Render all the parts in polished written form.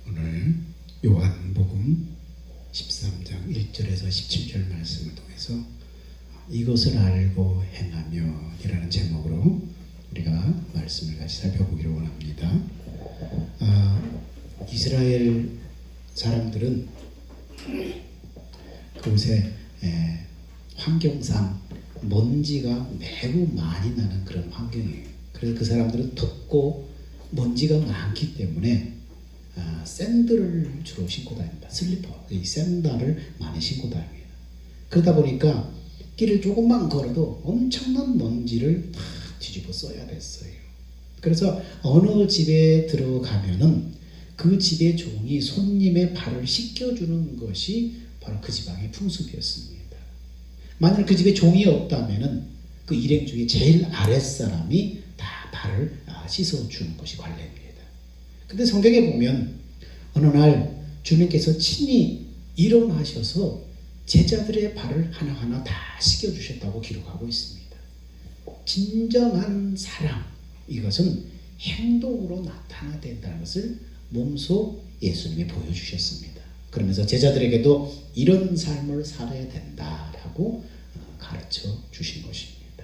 오늘 요한복음 13장 1절에서 17절 말씀을 통해서 이것을 알고 행하며 이라는 제목으로 우리가 말씀을 같이 살펴보기를 원합니다. 이스라엘 사람들은 그곳에 환경상 먼지가 매우 많이 나는 그런 환경이에요. 그래서 그 사람들은 덥고 먼지가 많기 때문에 샌들을 주로 신고 다닙니다. 슬리퍼, 이 샌들을 많이 신고 다닙니다. 그러다 보니까 길을 조금만 걸어도 엄청난 먼지를 다 뒤집어 써야 됐어요. 그래서 어느 집에 들어가면은 그 집의 종이 손님의 발을 씻겨주는 것이 바로 그 지방의 풍습이었습니다. 만약 그 집에 종이 없다면은 그 일행 중에 제일 아랫사람이 다 발을 씻어주는 것이 관례입니다. 근데 성경에 보면 어느 날 주님께서 친히 일어나셔서 제자들의 발을 하나하나 다 씻겨주셨다고 기록하고 있습니다. 진정한 사랑, 이것은 행동으로 나타나야 된다는 것을 몸소 예수님이 보여주셨습니다. 그러면서 제자들에게도 이런 삶을 살아야 된다라고 가르쳐 주신 것입니다.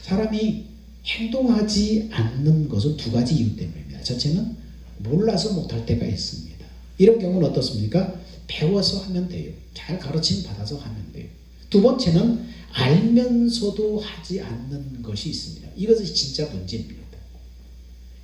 사람이 행동하지 않는 것은 두 가지 이유 때문입니다. 첫째는 몰라서 못할 때가 있습니다. 이런 경우는 어떻습니까? 배워서 하면 돼요. 잘 가르침 받아서 하면 돼요. 두 번째는 알면서도 하지 않는 것이 있습니다. 이것이 진짜 문제입니다.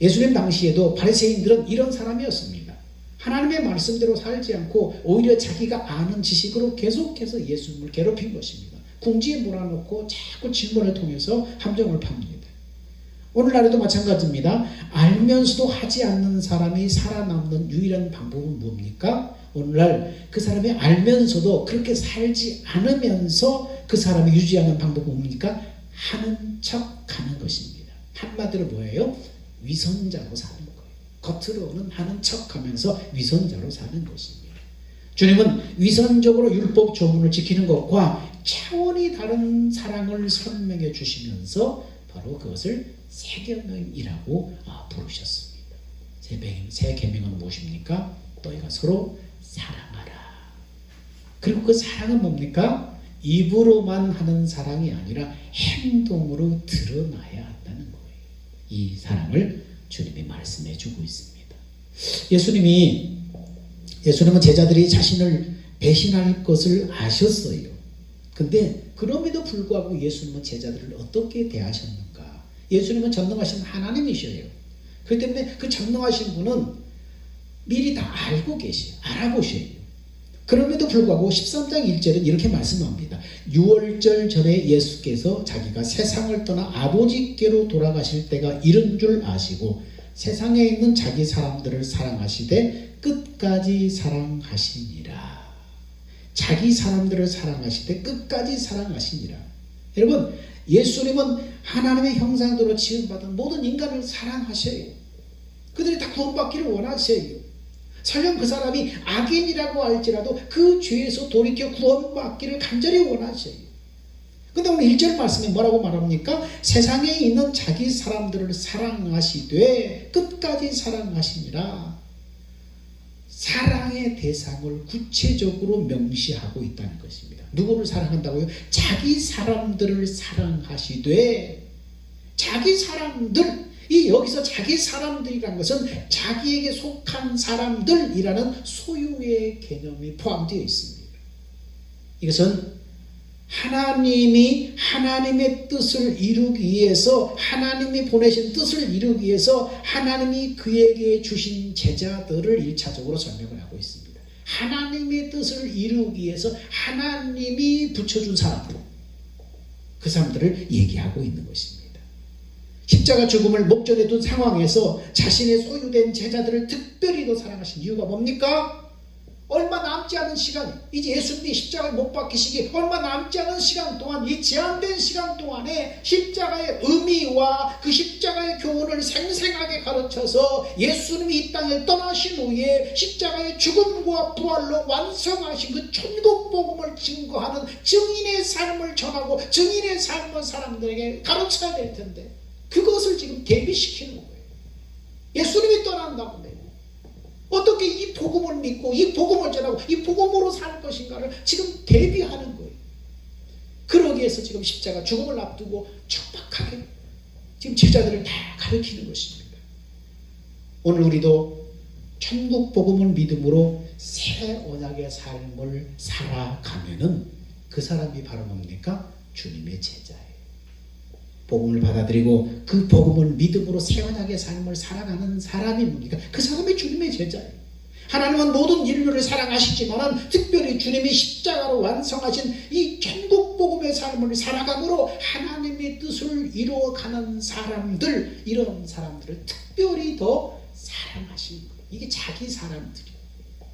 예수님 당시에도 바리새인들은 이런 사람이었습니다. 하나님의 말씀대로 살지 않고 오히려 자기가 아는 지식으로 계속해서 예수님을 괴롭힌 것입니다. 궁지에 몰아넣고 자꾸 질문을 통해서 함정을 팝니다. 오늘날에도 마찬가지입니다. 알면서도 하지 않는 사람이 살아남는 유일한 방법은 뭡니까? 오늘날 그 사람이 알면서도 그렇게 살지 않으면서 그 사람이 유지하는 방법은 뭡니까? 하는 척 하는 것입니다. 한마디로 뭐예요? 위선자로 사는 거예요. 겉으로는 하는 척 하면서 위선자로 사는 것입니다. 주님은 위선적으로 율법 조문을 지키는 것과 차원이 다른 사랑을 설명해 주시면서 바로 그것을 새 계명이라고 부르셨습니다. 새 계명은 무엇입니까? 너희가 서로 사랑하라. 그리고 그 사랑은 뭡니까? 입으로만 하는 사랑이 아니라 행동으로 드러나야 한다는 거예요. 이 사랑을 주님이 말씀해 주고 있습니다. 예수님은 제자들이 자신을 배신할 것을 아셨어요. 근데 그럼에도 불구하고 예수님은 제자들을 어떻게 대하셨는가? 예수님은 전능하신 하나님이셔요. 그렇기 때문에 그 전능하신 분은 미리 다 알고 계셔요. 알아보셔요. 그럼에도 불구하고 13장 1절은 이렇게 말씀합니다. 6월절 전에 예수께서 자기가 세상을 떠나 아버지께로 돌아가실 때가 이른 줄 아시고 세상에 있는 자기 사람들을 사랑하시되 끝까지 사랑하시니라. 자기 사람들을 사랑하시되 끝까지 사랑하시니라. 여러분, 예수님은 하나님의 형상대로 지음받은 모든 인간을 사랑하셔요. 그들이 다 구원받기를 원하셔요. 설령 그 사람이 악인이라고 할지라도 그 죄에서 돌이켜 구원받기를 간절히 원하셔요. 근데 오늘 1절 말씀에 뭐라고 말합니까? 세상에 있는 자기 사람들을 사랑하시되 끝까지 사랑하시니라. 사랑의 대상을 구체적으로 명시하고 있다는 것입니다. 누구를 사랑한다고요? 자기 사람들을 사랑하시되, 자기 사람들, 이 여기서 자기 사람들이라는 것은 자기에게 속한 사람들이라는 소유의 개념이 포함되어 있습니다. 이것은 하나님이 하나님의 뜻을 이루기 위해서, 하나님이 보내신 뜻을 이루기 위해서 하나님이 그에게 주신 제자들을 1차적으로 설명을 하고 있습니다. 하나님의 뜻을 이루기 위해서 하나님이 붙여준 사람들, 그 사람들을 얘기하고 있는 것입니다. 십자가 죽음을 목전에 둔 상황에서 자신의 소유된 제자들을 특별히 더 사랑하신 이유가 뭡니까? 얼마 남지 않은 시간, 이제 예수님이 십자가에 못 박히시기 얼마 남지 않은 시간 동안, 이 제한된 시간 동안에 십자가의 의미와 그 십자가의 교훈을 생생하게 가르쳐서 예수님이 이 땅을 떠나신 후에 십자가의 죽음과 부활로 완성하신 그 천국 복음을 증거하는 증인의 삶을 전하고 증인의 삶을 사람들에게 가르쳐야 될 텐데, 그것을 지금 대비시키는 거예요. 예수님이 떠난다고 해요. 어떻게 이 복음을 믿고 이 복음을 전하고 이 복음으로 살 것인가를 지금 대비하는 거예요. 그러기 위해서 지금 십자가 죽음을 앞두고 촉박하게 지금 제자들을 다 가르치는 것입니다. 오늘 우리도 천국 복음을 믿음으로 새 언약의 삶을 살아가면은 그 사람이 바로 뭡니까? 주님의 제자예요. 복음을 받아들이고 그 복음을 믿음으로 새 언약의 삶을 살아가는 사람이 뭡니까? 그 사람이 주님의 제자예요. 하나님은 모든 인류를 사랑하시지만 특별히 주님이 십자가로 완성하신 이 천국 복음의 삶을 살아감으로 하나님의 뜻을 이루어가는 사람들, 이런 사람들을 특별히 더 사랑하시는 거예요. 이게 자기 사람들이에요.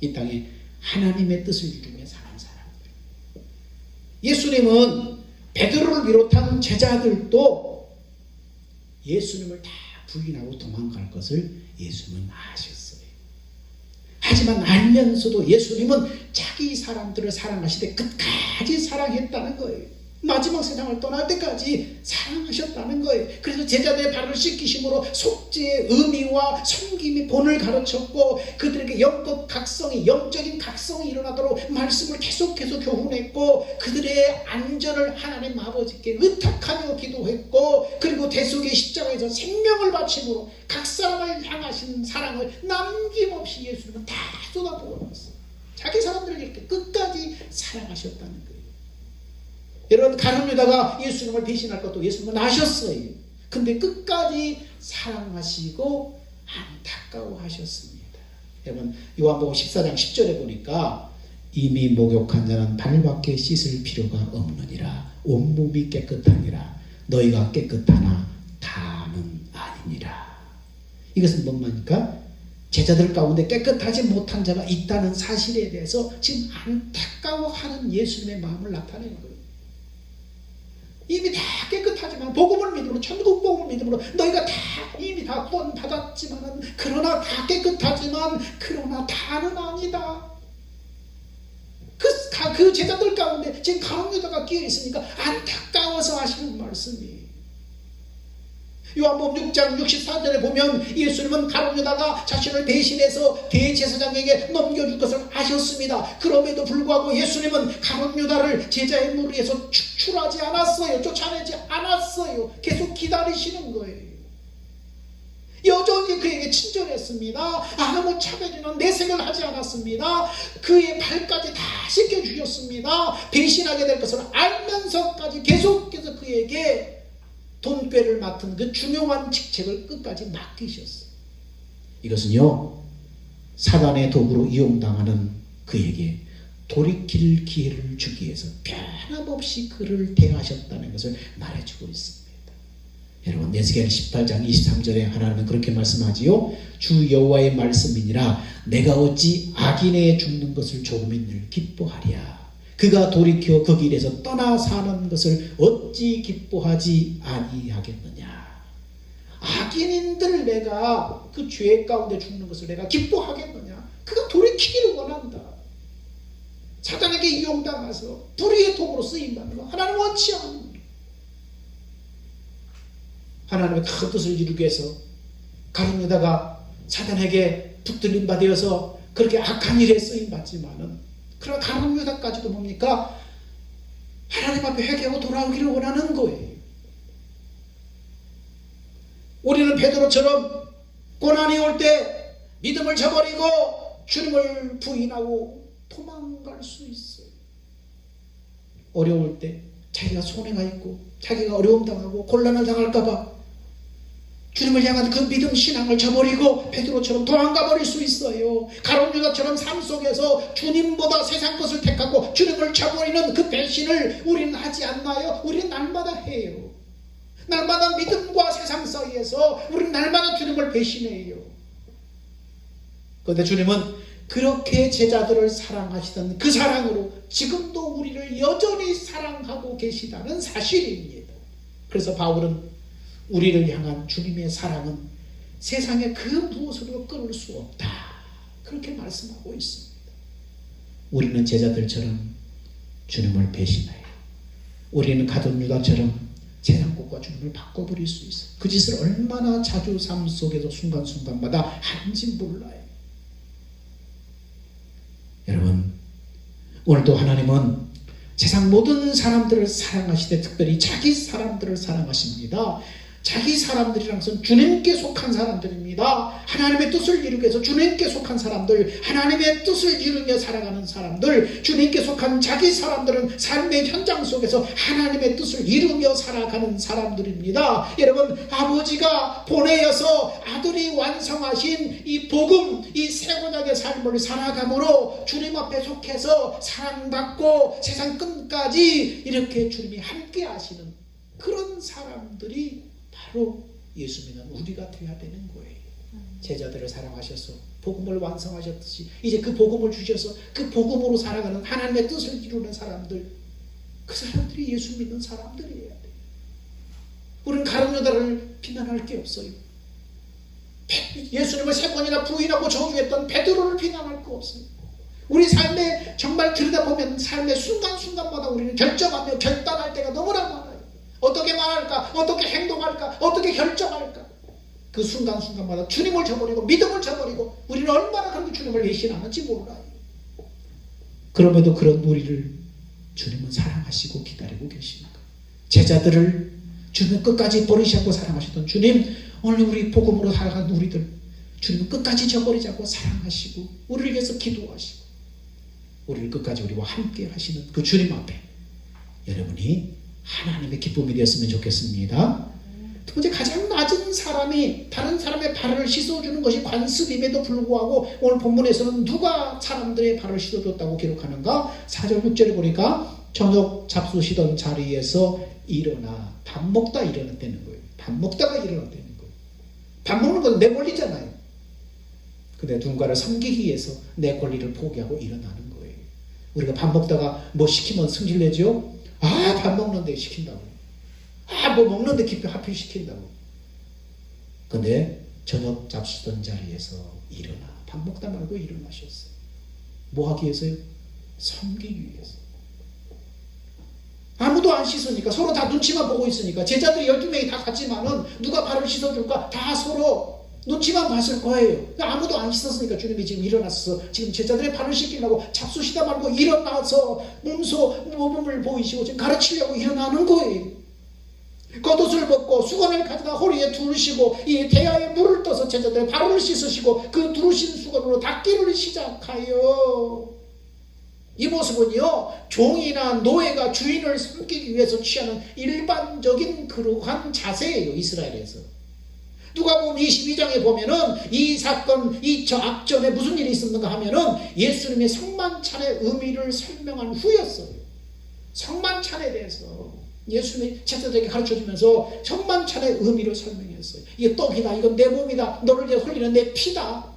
이 땅에 하나님의 뜻을 이루며 사는 사람들. 예수님은 베드로를 비롯한 제자들도 예수님을 다 부인하고 도망갈 것을 예수님은 아셨어요. 하지만 알면서도 예수님은 자기 사람들을 사랑하시되 끝까지 사랑했다는 거예요. 마지막 세상을 떠날 때까지 사랑하셨다는 거예요. 그래서 제자들의 발을 씻기심으로 속죄의 의미와 섬김의 본을 가르쳤고 그들에게 영적 각성이 일어나도록 말씀을 계속해서 교훈했고 그들의 안전을 하나님 아버지께 의탁하며 기도했고 그리고 대속의 십자가에서 생명을 바침으로 각 사람을 향하신 사랑을 남김없이 예수님은 다 쏟아부어 놨어요. 자기 사람들을 이렇게 끝까지 사랑하셨다는 거예요. 여러분, 가룟 유다가 예수님을 배신할 것도 예수님은 아셨어요. 근데 끝까지 사랑하시고 안타까워하셨습니다. 여러분, 요한복음 14장 10절에 보니까 이미 목욕한 자는 발밖에 씻을 필요가 없느니라. 온몸이 깨끗하니라. 너희가 깨끗하나 다는 아니니라. 이것은 뭔 말입니까? 제자들 가운데 깨끗하지 못한 자가 있다는 사실에 대해서 지금 안타까워하는 예수님의 마음을 나타내는 거예요. 이미 다 깨끗하지만 복음을 믿음으로 천국 복음을 믿음으로 너희가 다 이미 다 구원 받았지만 그러나 다 깨끗하지만 그러나 다는 아니다. 그 제자들 가운데 지금 가룟 유다가 끼어 있으니까 안타까워서 하시는 말씀이. 요한복음 6장 64절에 보면 예수님은 가룟 유다가 자신을 대신해서 대제사장에게 넘겨줄 것을 아셨습니다. 그럼에도 불구하고 예수님은 가룟 유다를 제자의 무리에서 축출하지 않았어요. 쫓아내지 않았어요. 계속 기다리시는 거예요. 여전히 그에게 친절했습니다. 아무 차별이나 내색을 하지 않았습니다. 그의 발까지 다 씻겨주셨습니다. 배신하게 될 것을 알면서까지 계속해서 그에게 돈꾀를 맡은 그 중요한 직책을 끝까지 맡기셨어요. 이것은요, 사단의 도구로 이용당하는 그에게 돌이킬 기회를 주기 위해서 변함없이 그를 대하셨다는 것을 말해주고 있습니다. 여러분, 에스겔 18장 23절에 하나님은 그렇게 말씀하지요. 주 여호와의 말씀이니라 내가 어찌 악인의 죽는 것을 조금인들 기뻐하랴. 그가 돌이켜 그 길에서 떠나 사는 것을 어찌 기뻐하지 아니하겠느냐. 악인인들 내가 그 죄 가운데 죽는 것을 내가 기뻐하겠느냐. 그가 돌이키기를 원한다. 사단에게 이용당해서 불의의 도구로 쓰인다는 거 하나님 원치 않는 거예요. 하나님의 큰 뜻을 이루기 위해서 가룟 유다가 사단에게 붙들림 받아서 그렇게 악한 일에 쓰임받지만은 그러나 가룟 유다까지도 뭡니까? 하나님 앞에 회개하고 돌아오기를 원하는 거예요. 우리는 베드로처럼 고난이 올 때 믿음을 저버리고 주님을 부인하고 도망갈 수 있어요. 어려울 때 자기가 손해가 있고 자기가 어려움 당하고 곤란을 당할까봐 주님을 향한 그 믿음 신앙을 저버리고 베드로처럼 도망가 버릴 수 있어요. 가룟 유다처럼 삶 속에서 주님보다 세상 것을 택하고 주님을 저버리는 그 배신을 우리는 하지 않나요? 우리는 날마다 해요. 날마다 믿음과 세상 사이에서 우리는 날마다 주님을 배신해요. 그런데 주님은 그렇게 제자들을 사랑하시던 그 사랑으로 지금도 우리를 여전히 사랑하고 계시다는 사실입니다. 그래서 바울은 우리를 향한 주님의 사랑은 세상의 그 무엇으로 끊을 수 없다. 그렇게 말씀하고 있습니다. 우리는 제자들처럼 주님을 배신해요. 우리는 가룟 유다처럼 재앙국과 주님을 바꿔버릴 수 있어요. 그 짓을 얼마나 자주 삶 속에서 순간순간마다 하는지 몰라요. 여러분, 오늘도 하나님은 세상 모든 사람들을 사랑하시되 특별히 자기 사람들을 사랑하십니다. 자기 사람들이란 것은 주님께 속한 사람들입니다. 하나님의 뜻을 이루기 위해서 주님께 속한 사람들, 하나님의 뜻을 이루며 살아가는 사람들, 주님께 속한 자기 사람들은 삶의 현장 속에서 하나님의 뜻을 이루며 살아가는 사람들입니다. 여러분, 아버지가 보내어서 아들이 완성하신 이 복음, 이 새 언약의 삶을 살아감으로 주님 앞에 속해서 사랑받고 세상 끝까지 이렇게 주님이 함께 하시는 그런 사람들이 바로 예수 믿는 우리가 되어야 되는 거예요. 제자들을 사랑하셔서 복음을 완성하셨듯이 이제 그 복음을 주셔서 그 복음으로 살아가는 하나님의 뜻을 이루는 사람들, 그 사람들이 예수 믿는 사람들이어야 돼요. 우리는 가룟 유다를 비난할 게 없어요. 예수님을 3번이나 부인하고 저주했던 베드로를 비난할 거 없어요. 우리 삶에 정말 들여다보면 삶의 순간순간마다 우리는 결정하며 결단할 때가 너무나 많아요. 어떻게 말할까? 어떻게 행동할까? 어떻게 결정할까? 그 순간순간마다 주님을 저버리고 믿음을 저버리고 우리는 얼마나 그렇게 주님을 외신하는지 몰라요. 그럼에도 그런 우리를 주님은 사랑하시고 기다리고 계십니다. 제자들을 주님은 끝까지 버리지 않고 사랑하셨던 주님, 오늘 우리 복음으로 살아가는 우리들 주님은 끝까지 저버리지 않고 사랑하시고 우리를 위해서 기도하시고 우리를 끝까지 우리와 함께 하시는 그 주님 앞에 여러분이 하나님의 기쁨이 되었으면 좋겠습니다. 두 번째, 가장 낮은 사람이 다른 사람의 발을 씻어주는 것이 관습임에도 불구하고 오늘 본문에서는 누가 사람들의 발을 씻어줬다고 기록하는가? 4절 6절에 보니까 저녁 잡수시던 자리에서 일어나 밥 먹다 일어났다는 거예요. 밥 먹다가 일어났다는 거예요. 밥 먹는 건 내 권리잖아요. 근데 누군가를 섬기기 위해서 내 권리를 포기하고 일어나는 거예요. 우리가 밥 먹다가 뭐 시키면 승질내죠? 밥 먹는데 시킨다고. 뭐 먹는데 하필 시킨다고. 근데 저녁 잡수던 자리에서 일어나. 밥 먹다 말고 일어나셨어요. 뭐 하기 위해서요? 섬기기 위해서. 아무도 안 씻으니까 서로 다 눈치만 보고 있으니까 제자들이 12명이 다 갔지만은 누가 발을 씻어줄까? 다 서로 눈치만 봤을 거예요. 아무도 안 씻었으니까 주님이 지금 일어났어. 지금 제자들의 발을 씻기려고 잡수시다 말고 일어나서 몸을 보이시고 지금 가르치려고 일어나는 거예요. 겉옷을 벗고 수건을 가져다 허리에 두르시고 이 대야에 물을 떠서 제자들의 발을 씻으시고 그 두르신 수건으로 닦기를 시작하여. 이 모습은요, 종이나 노예가 주인을 섬기기 위해서 취하는 일반적인 그러한 자세예요. 이스라엘에서. 누가복음 22장에 보면은 이 사건, 이 악전에 무슨 일이 있었는가 하면은 예수님의 성만찬의 의미를 설명한 후였어요. 성만찬에 대해서 예수님이 제자들에게 가르쳐주면서 성만찬의 의미를 설명했어요. 이게 떡이다, 이건 내 몸이다, 너를 위해 흘리는 내 피다.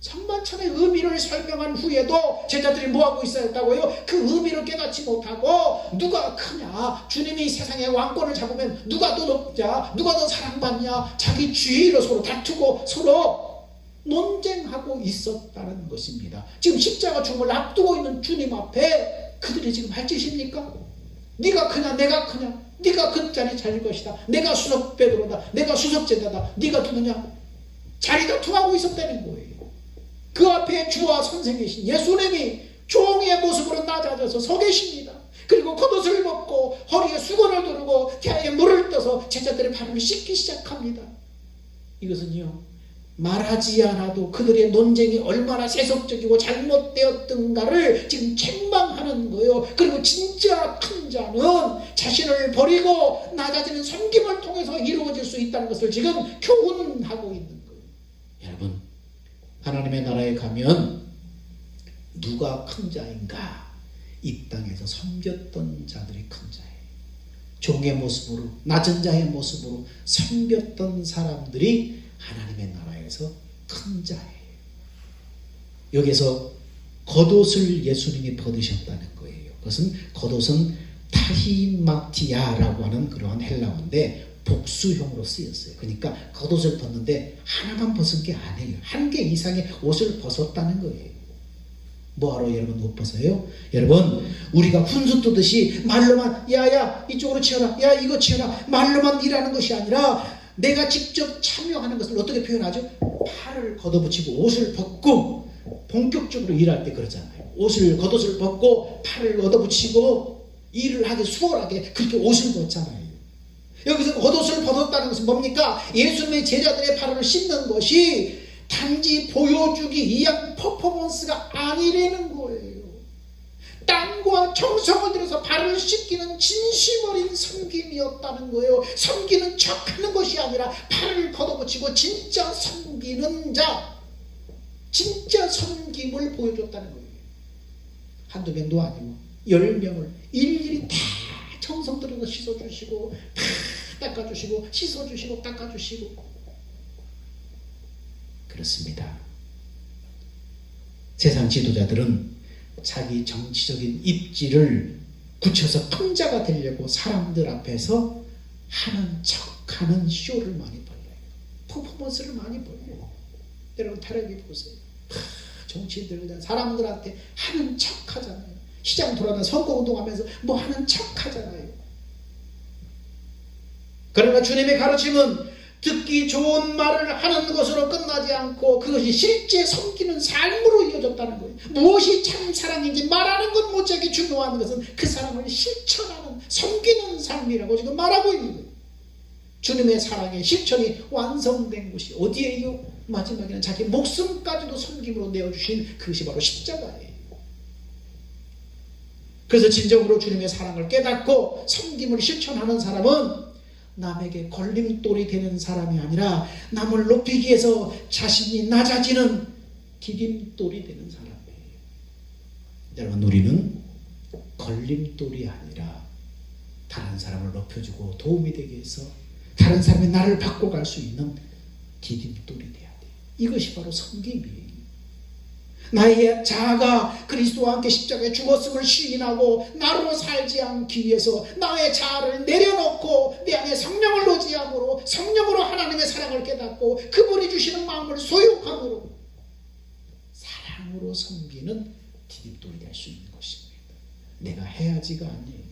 성만찬의 의미를 설명한 후에도 제자들이 뭐하고 있었다고요? 그 의미를 깨닫지 못하고 누가 크냐, 주님이 세상의 왕권을 잡으면 누가 더 높냐, 누가 더 사랑받냐, 자기 주의로 서로 다투고 서로 논쟁하고 있었다는 것입니다. 지금 십자가 죽음을 앞두고 있는 주님 앞에 그들이 지금 할 짓입니까? 네가 크냐, 내가 크냐, 네가 그 자리 차릴 것이다, 내가 수석 베드로다, 내가 수석 제자다, 네가 누구냐, 자리 다툼하고 있었다는 거예요. 그 앞에 주와 선생이신 예수님이 종의 모습으로 낮아져서 서 계십니다. 그리고 겉옷을 벗고 허리에 수건을 두르고 태아에 물을 떠서 제자들의 발을 씻기 시작합니다. 이것은요, 말하지 않아도 그들의 논쟁이 얼마나 세속적이고 잘못되었던가를 지금 책망하는 거예요. 그리고 진짜 큰 자는 자신을 버리고 낮아지는 섬김을 통해서 이루어질 수 있다는 것을 지금 교훈하고 있는 거예요. 여러분, 하나님의 나라에 가면 누가 큰 자인가? 이 땅에서 섬겼던 자들이 큰 자예요. 종의 모습으로, 낮은 자의 모습으로 섬겼던 사람들이 하나님의 나라에서 큰 자예요. 여기서 겉옷을 예수님이 벗으셨다는 거예요. 그것은 겉옷은 타히마티아라고 하는 그러한 헬라어인데 복수형으로 쓰였어요. 그러니까 겉옷을 벗는데 하나만 벗은 게 아니에요. 한 개 이상의 옷을 벗었다는 거예요. 뭐하러 여러분 옷 벗어요? 여러분, 우리가 훈수 뜨듯이 말로만 야야 이쪽으로 치워라, 야 이거 치워라, 말로만 일하는 것이 아니라 내가 직접 참여하는 것을 어떻게 표현하죠? 팔을 걷어붙이고 옷을 벗고 본격적으로 일할 때 그러잖아요. 겉옷을 벗고 팔을 얻어붙이고 일을 하기 수월하게 그렇게 옷을 벗잖아요. 여기서 겉옷을 벗었다는 것은 뭡니까? 예수님의 제자들의 발을 씻는 것이 단지 보여주기 위한 퍼포먼스가 아니라는 거예요. 땀과 정성을 들여서 발을 씻기는 진심 어린 섬김이었다는 거예요. 섬기는 척하는 것이 아니라 발을 걷어붙이고 진짜 섬기는 자, 진짜 섬김을 보여줬다는 거예요. 한두 명도 아니고 10명을 일일이 다 정성 들여서 씻어주시고 다 닦아주시고 씻어주시고 닦아주시고. 그렇습니다. 세상 지도자들은 자기 정치적인 입지를 굳혀서 풍자가 되려고 사람들 앞에서 하는 척하는 쇼를 많이 벌려요. 퍼포먼스를 많이 벌려요. 여러분 텔레비 보세요. 정치인들 사람들한테 하는 척하잖아요. 시장 돌아다니면서 선거운동하면서 뭐 하는 척하잖아요. 그러나 주님의 가르침은 듣기 좋은 말을 하는 것으로 끝나지 않고 그것이 실제 섬기는 삶으로 이어졌다는 거예요. 무엇이 참 사랑인지 말하는 것 못지않게 중요한 것은 그 사랑을 실천하는 섬기는 삶이라고 지금 말하고 있는 거예요. 주님의 사랑의 실천이 완성된 것이 어디에요? 마지막에는 자기 목숨까지도 섬김으로 내어주신 그것이 바로 십자가예요. 그래서 진정으로 주님의 사랑을 깨닫고 섬김을 실천하는 사람은 남에게 걸림돌이 되는 사람이 아니라 남을 높이기 위해서 자신이 낮아지는 디딤돌이 되는 사람이에요. 여러분 우리는 걸림돌이 아니라 다른 사람을 높여주고 도움이 되기 위해서 다른 사람이 나를 바꿔갈 수 있는 디딤돌이 돼야 돼요. 이것이 바로 섬김이에요. 나의 자아가 그리스도와 함께 십자가에 죽었음을 시인하고 나로 살지 않기 위해서 나의 자아를 내려놓고 내 안에 성령을 의지함으로 성령으로 하나님의 사랑을 깨닫고 그분이 주시는 마음을 소유함으로 사랑으로 섬기는 디딤돌이 될 수 있는 것입니다. 내가 해야지가 아니에요.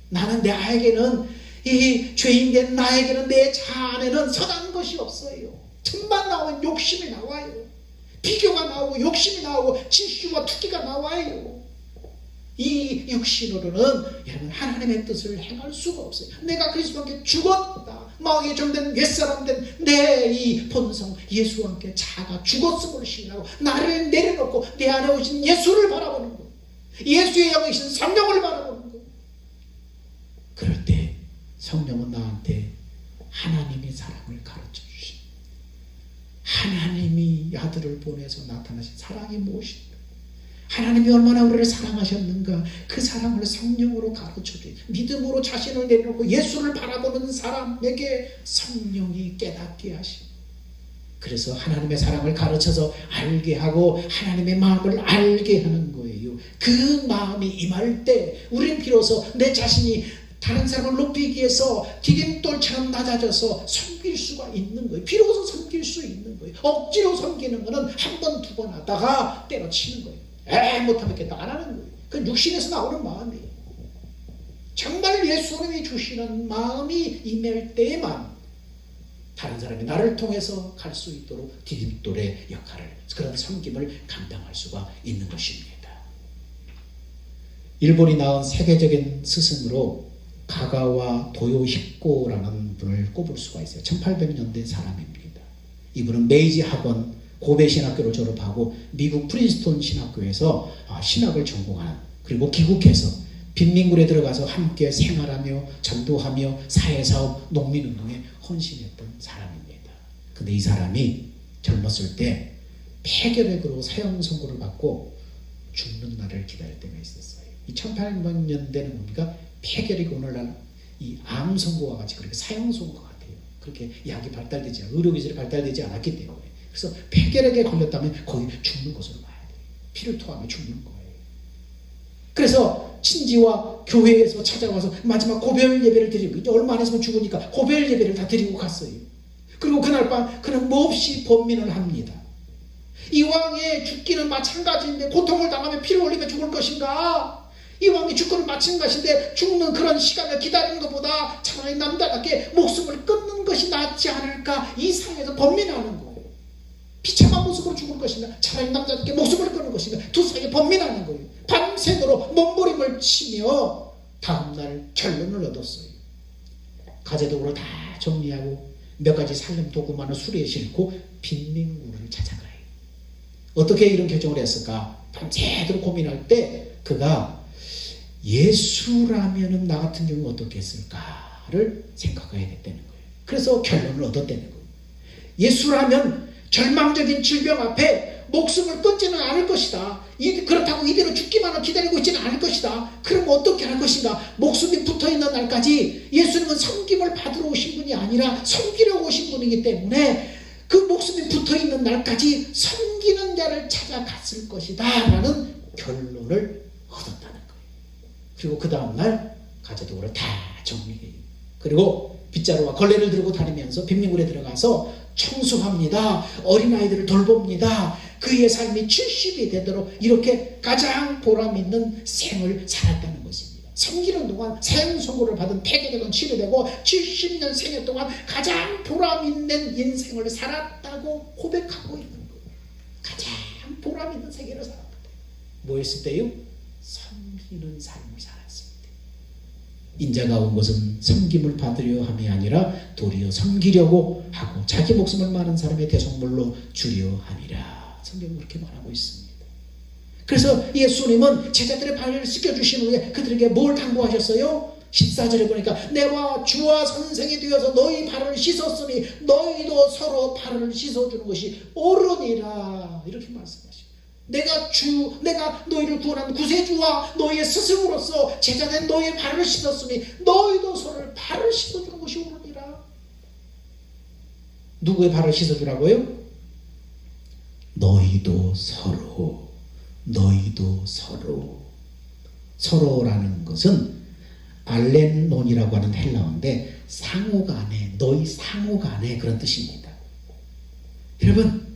나는 나에게는 이 죄인된 나에게는 내 자아 안에는 선한 것이 없어요. 틈만 나오면 욕심이 나와요. 비교가 나오고 욕심이 나오고 질투와 투기가 나와요. 이 육신으로는 여러분 하나님의 뜻을 행할 수가 없어요. 내가 그리스도와 함께 죽었다. 마귀에 종된 옛사람된 내 이 본성 예수와 함께 자가 죽었음을 시인하고 나를 내려놓고 내 안에 오신 예수를 바라보는 것, 예수의 영이신 성령을 바라보는 것. 그럴 때 성령은 나한테 하나님의 사랑을 가르쳐 주십니다. 하나님이 아들을 보내서 나타나신 사랑이 무엇인가? 하나님이 얼마나 우리를 사랑하셨는가? 그 사랑을 성령으로 가르쳐줘요. 믿음으로 자신을 내려놓고 예수를 바라보는 사람에게 성령이 깨닫게 하시고, 그래서 하나님의 사랑을 가르쳐서 알게 하고 하나님의 마음을 알게 하는 거예요. 그 마음이 임할 때 우리는 비로소 내 자신이 다른 사람을 높이기 위해서 디딤돌처럼 낮아져서 섬길 수가 있는 거예요. 비로소 섬길 수 있는 거예요. 억지로 섬기는 거는 한 번, 두 번 하다가 때려치는 거예요. 못하겠다 안 하는 거예요. 그건 육신에서 나오는 마음이에요. 정말 예수님이 주시는 마음이 임할 때에만 다른 사람이 나를 통해서 갈 수 있도록 디딤돌의 역할을, 그런 섬김을 감당할 수가 있는 것입니다. 일본이 낳은 세계적인 스승으로 가가와 도요히코라는 분을 꼽을 수가 있어요. 1800년대 사람입니다. 이분은 메이지 학원 고베 신학교를 졸업하고 미국 프린스턴 신학교에서 신학을 전공하는, 그리고 귀국해서 빈민굴에 들어가서 함께 생활하며 전도하며 사회사업, 농민운동에 헌신했던 사람입니다. 근데 이 사람이 젊었을 때 폐결핵으로 사형 선고를 받고 죽는 날을 기다릴 때가 있었어요. 이 1800년대는 뭡니까? 폐결핵이 오늘날 이 암 선고와 같이 그렇게 사형 선고 같아요. 그렇게 약이 발달되지 않고 의료기술이 발달되지 않았기 때문에. 그래서 폐결핵에 걸렸다면 거의 죽는 것으로 봐야 돼요. 피를 토하며 죽는 거예요. 그래서 친지와 교회에서 찾아와서 마지막 고별 예배를 드리고, 이제 얼마 안 있으면 죽으니까 고별 예배를 다 드리고 갔어요. 그리고 그날 밤 그는 몹시 번민을 합니다. 이왕에 죽기는 마찬가지인데 고통을 당하며 피를 흘리며 죽을 것인가? 이왕에 죽기는 마찬가지인데 죽는 그런 시간을 기다리는 것보다 차라리 남자답게 목숨을 끊는 것이 낫지 않을까? 이 상에서 번민하는 거예요. 비참한 모습으로 죽을 것인가, 차라리 남자답게 목숨을 끊을 것인가, 두 사이에 번민하는 거예요. 밤새도록 몸부림을 치며 다음날 결론을 얻었어요. 가재도구를 다 정리하고 몇 가지 살림 도구만을 수레에 싣고 빈민구를 찾아가요. 어떻게 이런 결정을 했을까? 밤새도록 고민할 때 그가 예수라면은 나 같은 경우 어떻게 했을까를 생각해야 됐다는 거예요. 그래서 결론을 얻었다는 거예요. 예수라면 절망적인 질병 앞에 목숨을 끊지는 않을 것이다. 그렇다고 이대로 죽기만을 기다리고 있지는 않을 것이다. 그럼 어떻게 할 것인가? 목숨이 붙어있는 날까지 예수님은 섬김을 받으러 오신 분이 아니라 섬기려고 오신 분이기 때문에 그 목숨이 붙어있는 날까지 섬기는 자를 찾아갔을 것이다 라는 결론을 얻었다는 거예요. 그리고 그 다음날 가재도구를 다 정리해요. 그리고 빗자루와 걸레를 들고 다니면서 빈민굴에 들어가서 청소합니다. 어린아이들을 돌봅니다. 그의 삶이 70이 되도록 이렇게 가장 보람있는 생을 살았다는 것입니다. 섬기는 동안 사형선고를 받은 폐계되건 치료되고 70년 생애 동안 가장 보람있는 인생을 살았다고 고백하고 있는 거예요. 가장 보람있는 생애를 살았다. 뭐 했을 때요? 섬기는 삶을 살았습니다. 인자가 온 것은 섬김을 받으려 함이 아니라 도리어 섬기려고 하고 자기 목숨을 많은 사람의 대속물로 주려 함이라. 성경은 그렇게 말하고 있습니다. 그래서 예수님은 제자들의 발을 씻겨주신 후에 그들에게 뭘 당부하셨어요? 14절에 보니까 내와 주와 선생이 되어서 너희 발을 씻었으니 너희도 서로 발을 씻어주는 것이 옳으니라. 이렇게 말씀하십니다. 내가 너희를 구원한 구세주와 너희의 스승으로서 제자된 너희의 발을 씻었으니 너희도 서로를 발을 씻어주는 것이 옳으니라. 누구의 발을 씻어주라고요? 너희도 서로. 서로라는 것은 알렌논이라고 하는 헬라어인데 상호간에, 너희 상호간에 그런 뜻입니다. 여러분,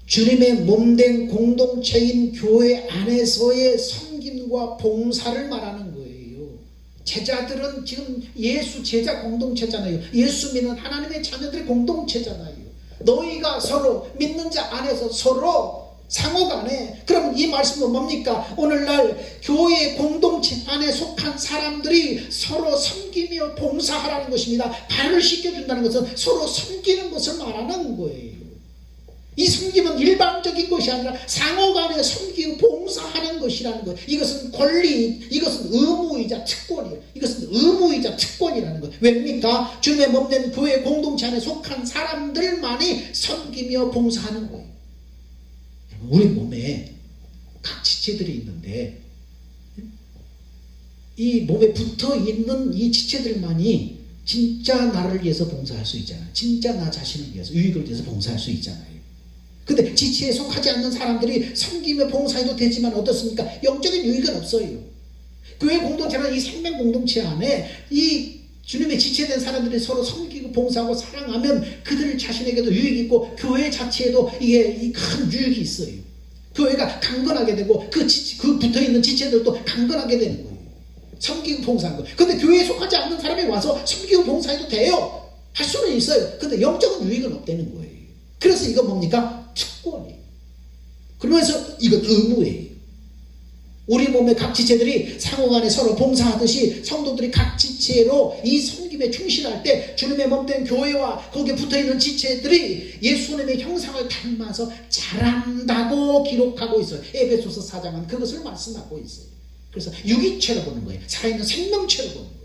주님의 몸된 공동체인 교회 안에서의 섬김과 봉사를 말하는 거예요. 제자들은 지금 예수 제자 공동체잖아요. 예수 믿는 하나님의 자녀들의 공동체잖아요. 너희가 서로 믿는 자 안에서 서로 상호간에. 그럼 이 말씀은 뭡니까? 오늘날 교회 공동체 안에 속한 사람들이 서로 섬기며 봉사하라는 것입니다. 발을 씻겨준다는 것은 서로 섬기는 것을 말하는 거예요. 이 섬김은 일방적인 것이 아니라 상호간에 섬기고 봉사하는 것이라는 것. 이것은 권리, 이것은 의무이자 특권이에요. 이것은 의무이자 특권이라는 것. 왜입니까? 주님의 몸된 교회 공동체 안에 속한 사람들만이 섬기며 봉사하는 거예요. 우리 몸에 각 지체들이 있는데 이 몸에 붙어있는 이 지체들만이 진짜 나를 위해서 봉사할 수 있잖아요. 진짜 나 자신을 위해서, 유익을 위해서 봉사할 수 있잖아요. 근데 지체에 속하지 않는 사람들이 섬기며 봉사해도 되지만 어떻습니까? 영적인 유익은 없어요. 교회 공동체는 이 생명 공동체 안에 이 주님의 지체된 사람들이 서로 섬기고 봉사하고 사랑하면 그들 자신에게도 유익이 있고 교회 자체에도 이게 큰 유익이 있어요. 교회가 강건하게 되고 그 붙어있는 지체들도 강건하게 되는 거예요. 섬기고 봉사하는 거. 근데 교회에 속하지 않는 사람이 와서 섬기고 봉사해도 돼요. 할 수는 있어요. 근데 영적인 유익은 없다는 거예요. 그래서 이건 뭡니까? 특권이에요. 그러면서 이건 의무예요. 우리 몸의 각 지체들이 상호간에 서로 봉사하듯이 성도들이 각 지체로 이 섬김에 충실할 때 주님의 몸된 교회와 거기에 붙어있는 지체들이 예수님의 형상을 닮아서 자란다고 기록하고 있어요. 에베소서 4장은 그것을 말씀하고 있어요. 그래서 유기체로 보는 거예요. 살아있는 생명체로 보는 거예요.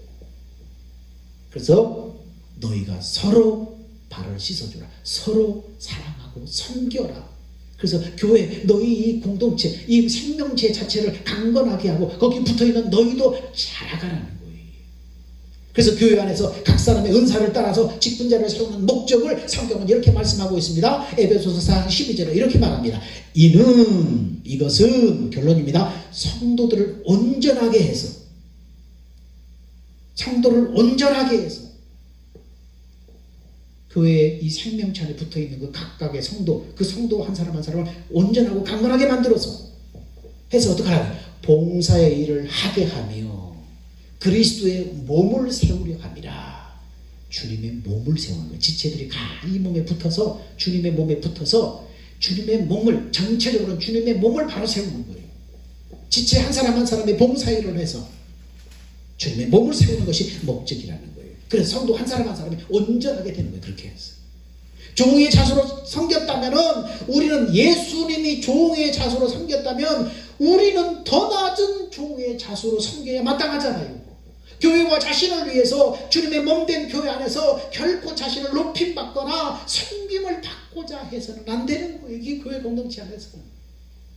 그래서 너희가 서로 발을 씻어주라. 서로 사랑하고 섬겨라. 그래서 교회, 너희 이 공동체, 이 생명체 자체를 강건하게 하고 거기 붙어있는 너희도 자라가라는 거예요. 그래서 교회 안에서 각 사람의 은사를 따라서 직분자를 세우는 목적을 성경은 이렇게 말씀하고 있습니다. 에베소서 4장 12절에 이렇게 말합니다. 이것은 결론입니다. 성도들을 온전하게 해서 교회의 이 생명체 안에 붙어있는 그 각각의 성도, 그 성도 한 사람 한 사람을 온전하고 강건하게 만들어서 해서 어떻게 하라고요? 봉사의 일을 하게 하며 그리스도의 몸을 세우려 함이라. 주님의 몸을 세우는 거예요. 지체들이 이 몸에 붙어서 주님의 몸에 붙어서 주님의 몸을, 전체적으로 주님의 몸을 바로 세우는 거예요. 지체 한 사람 한 사람의 봉사일을 해서 주님의 몸을 세우는 것이 목적이라는 거예요. 그래서 성도 한 사람 한 사람이 온전하게 되는 거예요. 그렇게 해서 종의 자수로 섬겼다면은, 우리는 예수님이 종의 자수로 섬겼다면 우리는 더 낮은 종의 자수로 섬겨야 마땅하잖아요. 교회와 자신을 위해서 주님의 몸된 교회 안에서 결코 자신을 높임받거나 섬김을 받고자 해서는 안 되는 거예요. 이게 교회 공동체 안에서는.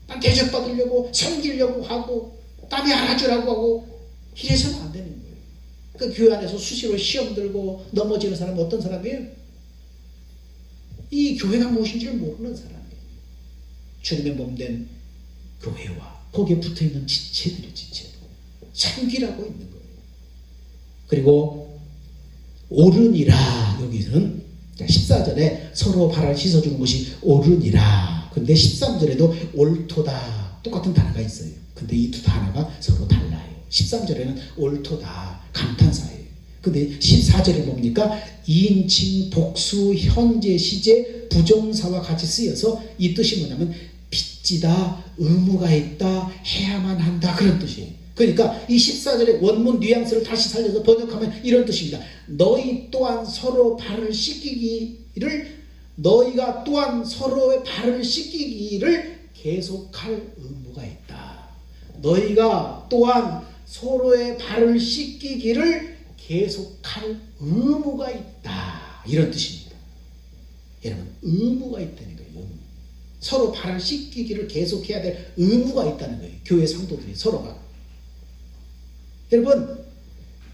난 대접받으려고 섬기려고 하고 남이 알아주라고 하고 이래서는 안 되는 거예요. 그 교회 안에서 수시로 시험 들고 넘어지는 사람은 어떤 사람이에요? 이 교회가 무엇인지를 모르는 사람이에요. 주님의 몸된 교회와 거기에 붙어있는 지체들이 지체들, 섬기라고 있는 거예요. 그리고 옳으니라, 여기서는 14절에 서로 발을 씻어주는 것이 옳으니라. 근데 13절에도 옳도다, 똑같은 단어가 있어요. 근데 이 두 단어가 서로 달라요. 13절에는 옳도다, 감탄사예요. 근데 14절에 뭡니까? 인칭, 복수, 현재, 시제, 부정사와 같이 쓰여서 이 뜻이 뭐냐면 빚지다, 의무가 있다, 해야만 한다, 그런 뜻이에요. 그러니까 이 14절의 원문 뉘앙스를 다시 살려서 번역하면 이런 뜻입니다. 너희 또한 서로 발을 씻기기를, 너희가 또한 서로의 발을 씻기기를 계속할 의무가 있다. 너희가 또한 서로의 발을 씻기기를 계속할 의무가 있다, 이런 뜻입니다. 여러분, 의무가 있다는 거예요. 의무. 서로 발을 씻기기를 계속해야 될 의무가 있다는 거예요. 교회 성도들이 서로가. 여러분,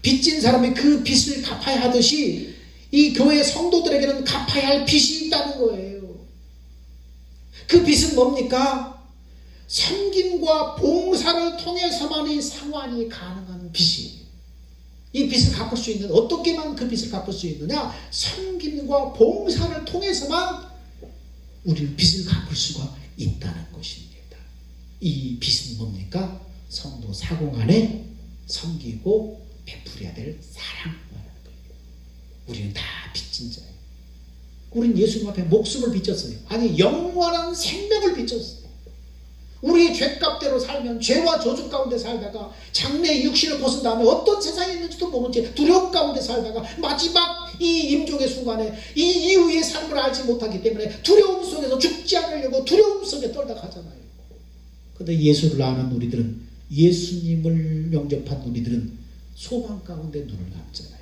빚진 사람이 그 빚을 갚아야 하듯이 이 교회 성도들에게는 갚아야 할 빚이 있다는 거예요. 그 빚은 뭡니까? 섬김과 봉사를 통해서만이 상환이 가능한 빚이에요. 이 빚을 갚을 수 있는, 어떻게만 그 빚을 갚을 수 있느냐? 섬김과 봉사를 통해서만 우리는 빚을 갚을 수가 있다는 것입니다. 이 빚은 뭡니까? 성도 사공 안에 섬기고 베풀어야 될 사랑을 말하는 거예요. 우리는 다 빚진 자예요. 우리는 예수님 앞에 목숨을 빚졌어요. 아니, 영원한 생명을 빚졌어요. 우리의 죄값대로 살면 죄와 저주 가운데 살다가 장래의 육신을 벗은 다음에 어떤 세상에 있는지도 모른 채 두려움 가운데 살다가 마지막 이 임종의 순간에 이 이후의 삶을 알지 못하기 때문에 두려움 속에서 죽지 않으려고 두려움 속에 떨다 가잖아요. 그런데 예수를 아는 우리들은, 예수님을 영접한 우리들은 소망 가운데 눈을 감잖아요.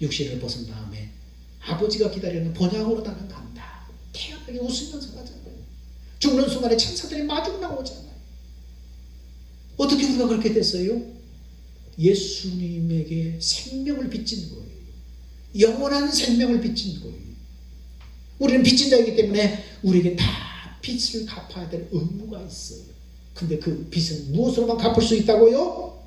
육신을 벗은 다음에 아버지가 기다리는 번향으로 나는 간다. 태연하게 웃으면서 가잖아요. 죽는 순간에 천사들이 마중 나오잖아요. 어떻게 우리가 그렇게 됐어요? 예수님에게 생명을 빚진 거예요. 영원한 생명을 빚진 거예요. 우리는 빚진 자이기 때문에 우리에게 다 빚을 갚아야 될 의무가 있어요. 근데 그 빚은 무엇으로만 갚을 수 있다고요?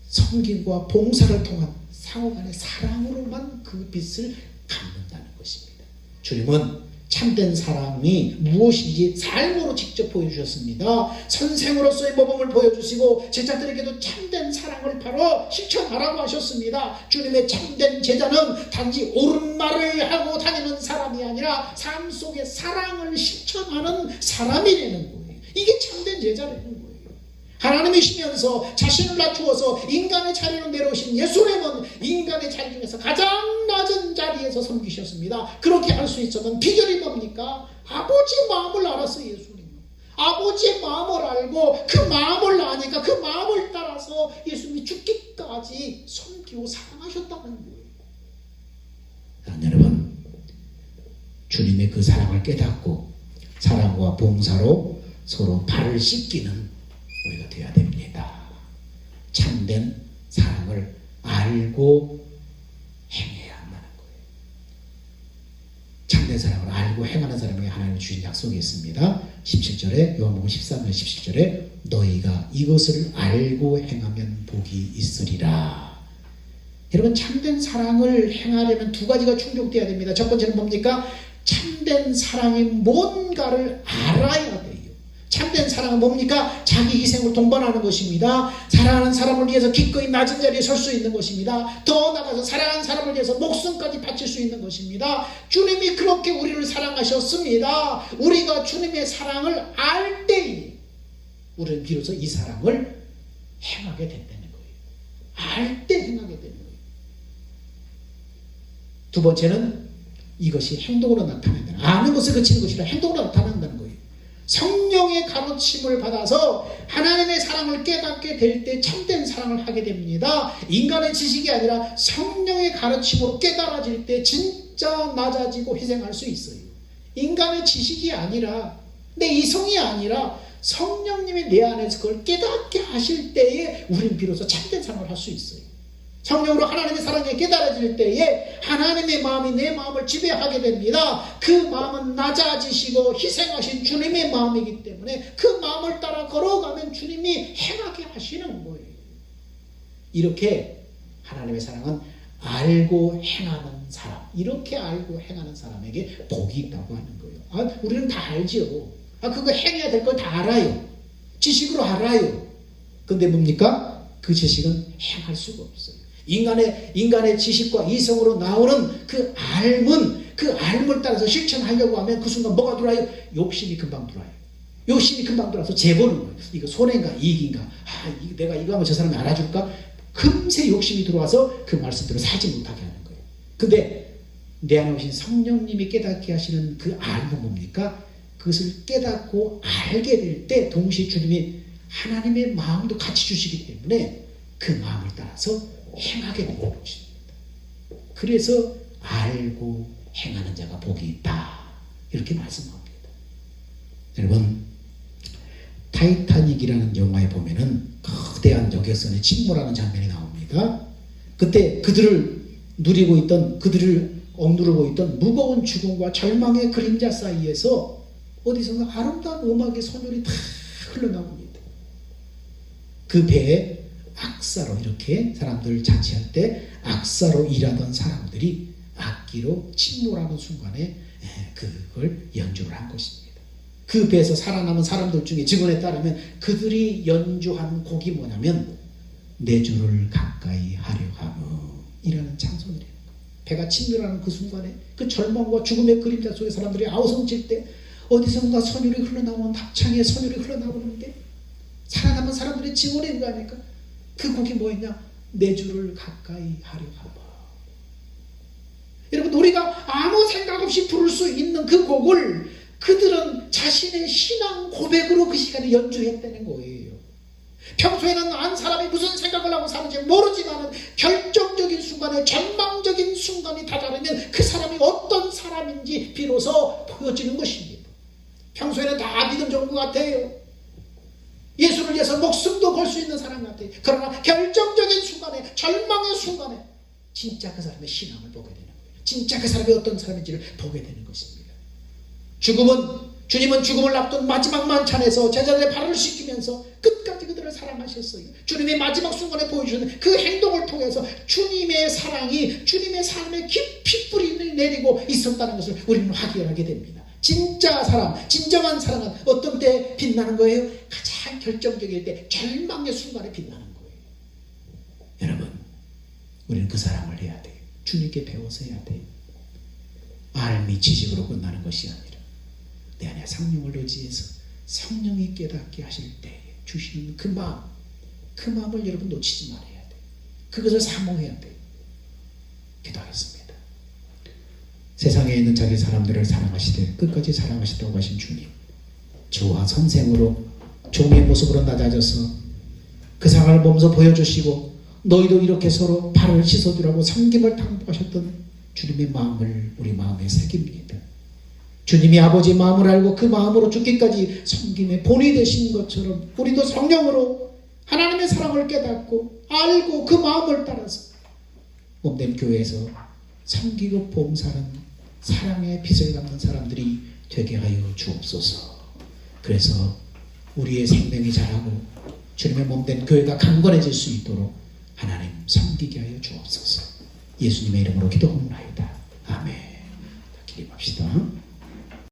섬김과 봉사를 통한 상호간의 사랑으로만 그 빚을 갚는다는 것입니다. 주님은 참된 사랑이 무엇인지 삶으로 직접 보여주셨습니다. 선생으로서의 모범을 보여주시고 제자들에게도 참된 사랑을 바로 실천하라고 하셨습니다. 주님의 참된 제자는 단지 옳은 말을 하고 다니는 사람이 아니라 삶 속에 사랑을 실천하는 사람이 되는 거예요. 이게 참된 제자라는 거예요. 하나님이시면서 자신을 낮추어서 인간의 자리로 내려오신 예수님은 인간의 자리 중에서 가장 낮은 자리에서 섬기셨습니다. 그렇게 할 수 있었던 비결이 뭡니까? 아버지의 마음을 알았어요. 예수님은 아버지의 마음을 알고 그 마음을 아니까 그 마음을 따라서 예수님이 죽기까지 섬기고 사랑하셨다는 거예요. 여러분, 주님의 그 사랑을 깨닫고 사랑과 봉사로 서로 발을 씻기는 우리가 되어야 됩니다. 참된 사랑을 알고 행해야 한다는 거예요. 참된 사랑을 알고 행하는 사람에게 하나님 주신 약속이 있습니다. 17절에, 요한복음 13장 17절에 너희가 이것을 알고 행하면 복이 있으리라. 여러분, 참된 사랑을 행하려면 두 가지가 충족되어야 됩니다. 첫 번째는 뭡니까? 참된 사랑이 뭔가를 알아야 돼요. 참된 참된 사랑은 뭡니까? 자기 희생을 동반하는 것입니다. 사랑하는 사람을 위해서 기꺼이 낮은 자리에 설 수 있는 것입니다. 더 나아가서 사랑하는 사람을 위해서 목숨까지 바칠 수 있는 것입니다. 주님이 그렇게 우리를 사랑하셨습니다. 우리가 주님의 사랑을 알 때에 우리는 비로소 이 사랑을 행하게 된다는 거예요. 알 때 행하게 되는 거예요. 두 번째는 이것이 행동으로 나타난다. 아는 것을 그치는 것이 아니라 행동으로 나타난다는 거예요. 성령의 가르침을 받아서 하나님의 사랑을 깨닫게 될 때 참된 사랑을 하게 됩니다. 인간의 지식이 아니라 성령의 가르침으로 깨달아질 때 진짜 낮아지고 희생할 수 있어요. 인간의 지식이 아니라 내 이성이 아니라 성령님이 내 안에서 그걸 깨닫게 하실 때에 우린 비로소 참된 사랑을 할 수 있어요. 성령으로 하나님의 사랑에 깨달아질 때에 하나님의 마음이 내 마음을 지배하게 됩니다. 그 마음은 낮아지시고 희생하신 주님의 마음이기 때문에 그 마음을 따라 걸어가면 주님이 행하게 하시는 거예요. 이렇게 하나님의 사랑은 알고 행하는 사람, 이렇게 알고 행하는 사람에게 복이 있다고 하는 거예요. 우리는 다 알죠. 그거 행해야 될 걸 다 알아요. 지식으로 알아요. 근데 뭡니까? 그 지식은 행할 수가 없어요. 인간의 지식과 이성으로 나오는 그 알을 따라서 실천하려고 하면 그 순간 뭐가 들어와요? 욕심이 금방 들어와요. 욕심이 금방 들어와서 재보는 거예요. 이거 손해인가 이익인가? 내가 이거 하면 저 사람이 알아줄까? 금세 욕심이 들어와서 그 말씀대로 살지 못하게 하는 거예요. 근데 내 안에 오신 성령님이 깨닫게 하시는 그 알은 뭡니까? 그것을 깨닫고 알게 될 때 동시에 주님이 하나님의 마음도 같이 주시기 때문에 그 마음을 따라서 행하게 되는 것입니다. 그래서 알고 행하는 자가 복이 있다, 이렇게 말씀합니다. 여러분, 타이타닉이라는 영화에 보면은 거대한 여객선에 침몰하는 장면이 나옵니다. 그때 그들을 억누르고 있던 무거운 죽음과 절망의 그림자 사이에서 어디선가 아름다운 음악의 선율이 다 흘러나옵니다. 그 배에 악사로, 이렇게 사람들 자취할 때 악사로 일하던 사람들이 악기로 침몰하는 순간에 그걸 연주를 한 것입니다. 그 배에서 살아남은 사람들 중에 증언에 따르면 그들이 연주한 곡이 뭐냐면 내 주를 가까이 하려 함이라는 찬송이래요. 배가 침몰하는 그 순간에 그 절망과 죽음의 그림자 속에 사람들이 아우성칠 때 어디선가 선율이 흘러나오는, 합창의 선율이 흘러나오는데 살아남은 사람들의 증언이 거 아닙니까? 그 곡이 뭐였냐? 내 주를 가까이 하려 하마. 여러분, 우리가 아무 생각 없이 부를 수 있는 그 곡을 그들은 자신의 신앙 고백으로 그 시간에 연주했다는 거예요. 평소에는 한 사람이 무슨 생각을 하고 사는지 모르지만 결정적인 순간에, 절망적인 순간이 다다르면 그 사람이 어떤 사람인지 비로소 보여지는 것입니다. 평소에는 다 믿음 좋은 것 같아요. 예수를 위해서 목숨도 걸 수 있는 사람 같아요. 그러나 결정적인 순간에, 절망의 순간에 진짜 그 사람의 신앙을 보게 되는 거예요. 진짜 그 사람이 어떤 사람인지를 보게 되는 것입니다. 주님은 죽음을 앞둔 마지막 만찬에서 제자들의 발을 씻기면서 끝까지 그들을 사랑하셨어요. 주님의 마지막 순간에 보여주는 그 행동을 통해서 주님의 사랑이 주님의 삶에 깊이 뿌리를 내리고 있었다는 것을 우리는 확인하게 됩니다. 진짜 사랑, 진정한 사랑은 어떤 때 빛나는 거예요? 가장 결정적일 때, 절망의 순간에 빛나는 거예요. 여러분, 우리는 그 사랑을 해야 돼요. 주님께 배워서 해야 돼요. 알미 지식으로 끝나는 것이 아니라 내 안에 성령을 의지해서 성령이 깨닫게 하실 때 주시는 그 마음을 여러분 놓치지 말아야 돼요. 그것을 사모해야 돼요. 기도하겠습니다. 세상에 있는 자기 사람들을 사랑하시되 끝까지 사랑하시다고 하신 주님, 저와 선생으로 종의 모습으로 낮아져서 그 상을 보면서 보여주시고 너희도 이렇게 서로 발을 씻어주라고 섬김을 당부하셨던 주님의 마음을 우리 마음에 새깁니다. 주님이 아버지 마음을 알고 그 마음으로 죽기까지 섬김의 본이 되신 것처럼 우리도 성령으로 하나님의 사랑을 깨닫고 알고 그 마음을 따라서 몸된 교회에서 섬기고 봉사하는 사랑의 빛을 담는 사람들이 되게 하여 주옵소서. 그래서 우리의 생명이 자라고 주님의 몸된 교회가 강건해질 수 있도록 하나님 섬기게 하여 주옵소서. 예수님의 이름으로 기도합니다. 아멘. 기립합시다.